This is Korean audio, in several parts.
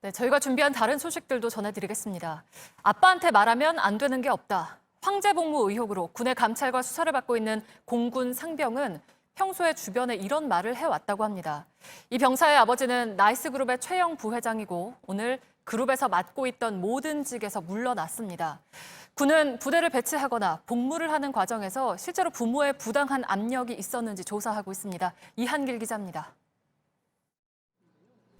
네, 저희가 준비한 다른 소식들도 전해드리겠습니다. 아빠한테 말하면 안 되는 게 없다. 황제복무 의혹으로 군의 감찰과 수사를 받고 있는 공군 상병은 평소에 주변에 이런 말을 해왔다고 합니다. 이 병사의 아버지는 나이스그룹의 최영 부회장이고 오늘 그룹에서 맡고 있던 모든 직에서 물러났습니다. 군은 부대를 배치하거나 복무를 하는 과정에서 실제로 부모의 부당한 압력이 있었는지 조사하고 있습니다. 이한길 기자입니다.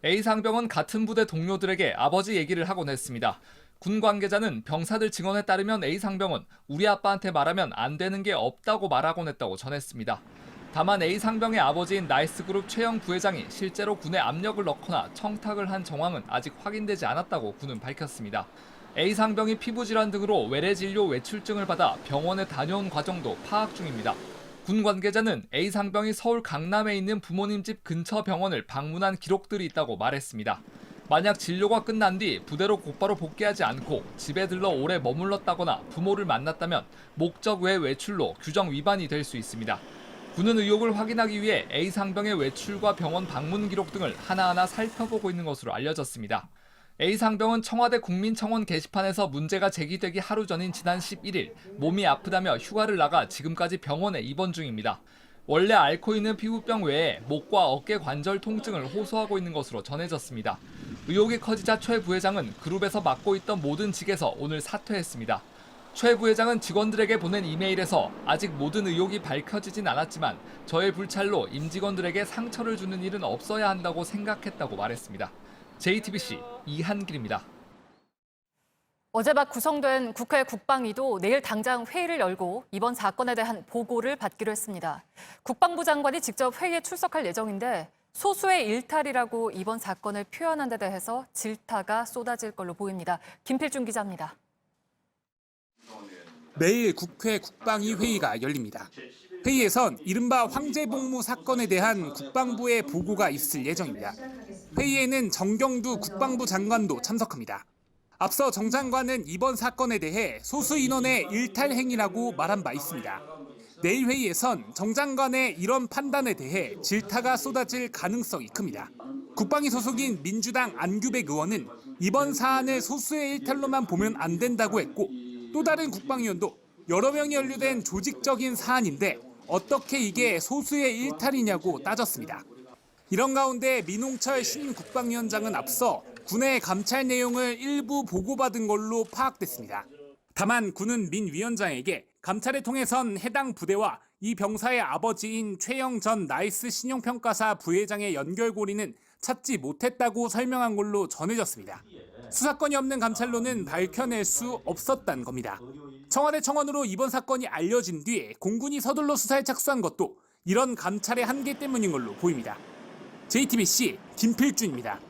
A 상병은 같은 부대 동료들에게 아버지 얘기를 하곤 했습니다. 군 관계자는 병사들 증언에 따르면 A 상병은 우리 아빠한테 말하면 안 되는 게 없다고 말하곤 했다고 전했습니다. 다만 A 상병의 아버지인 나이스그룹 최영 부회장이 실제로 군에 압력을 넣거나 청탁을 한 정황은 아직 확인되지 않았다고 군은 밝혔습니다. A 상병이 피부질환 등으로 외래 진료 외출증을 받아 병원에 다녀온 과정도 파악 중입니다. 군 관계자는 A 상병이 서울 강남에 있는 부모님 집 근처 병원을 방문한 기록들이 있다고 말했습니다. 만약 진료가 끝난 뒤 부대로 곧바로 복귀하지 않고 집에 들러 오래 머물렀다거나 부모를 만났다면 목적 외 외출로 규정 위반이 될 수 있습니다. 군은 의혹을 확인하기 위해 A 상병의 외출과 병원 방문 기록 등을 하나하나 살펴보고 있는 것으로 알려졌습니다. A 상병은 청와대 국민청원 게시판에서 문제가 제기되기 하루 전인 지난 11일 몸이 아프다며 휴가를 나가 지금까지 병원에 입원 중입니다. 원래 앓고 있는 피부병 외에 목과 어깨 관절 통증을 호소하고 있는 것으로 전해졌습니다. 의혹이 커지자 최 부회장은 그룹에서 맡고 있던 모든 직에서 오늘 사퇴했습니다. 최 부회장은 직원들에게 보낸 이메일에서 아직 모든 의혹이 밝혀지진 않았지만 저의 불찰로 임직원들에게 상처를 주는 일은 없어야 한다고 생각했다고 말했습니다. JTBC 이한길입니다. 어제 밤 구성된 국회 국방위도 내일 당장 회의를 열고 이번 사건에 대한 보고를 받기로 했습니다. 국방부 장관이 직접 회의에 출석할 예정인데 소수의 일탈이라고 이번 사건을 표현한 데 대해서 질타가 쏟아질 걸로 보입니다. 김필중 기자입니다. 내일 국회 국방위 회의가 열립니다. 회의에선 이른바 황제복무 사건에 대한 국방부의 보고가 있을 예정입니다. 회의에는 정경두 국방부 장관도 참석합니다. 앞서 정 장관은 이번 사건에 대해 소수 인원의 일탈 행위라고 말한 바 있습니다. 내일 회의에선 정 장관의 이런 판단에 대해 질타가 쏟아질 가능성이 큽니다. 국방위 소속인 민주당 안규백 의원은 이번 사안을 소수의 일탈로만 보면 안 된다고 했고 또 다른 국방위원도 여러 명이 연루된 조직적인 사안인데 어떻게 이게 소수의 일탈이냐고 따졌습니다. 이런 가운데 민홍철 신국방위원장은 앞서 군의 감찰 내용을 일부 보고받은 걸로 파악됐습니다. 다만 군은 민 위원장에게 감찰을 통해선 해당 부대와 이 병사의 아버지인 최영 전 나이스 신용평가사 부회장의 연결고리는 찾지 못했다고 설명한 걸로 전해졌습니다. 수사권이 없는 감찰로는 밝혀낼 수 없었다는 겁니다. 청와대 청원으로 이번 사건이 알려진 뒤에 공군이 서둘러 수사에 착수한 것도 이런 감찰의 한계 때문인 걸로 보입니다. JTBC 김필준입니다.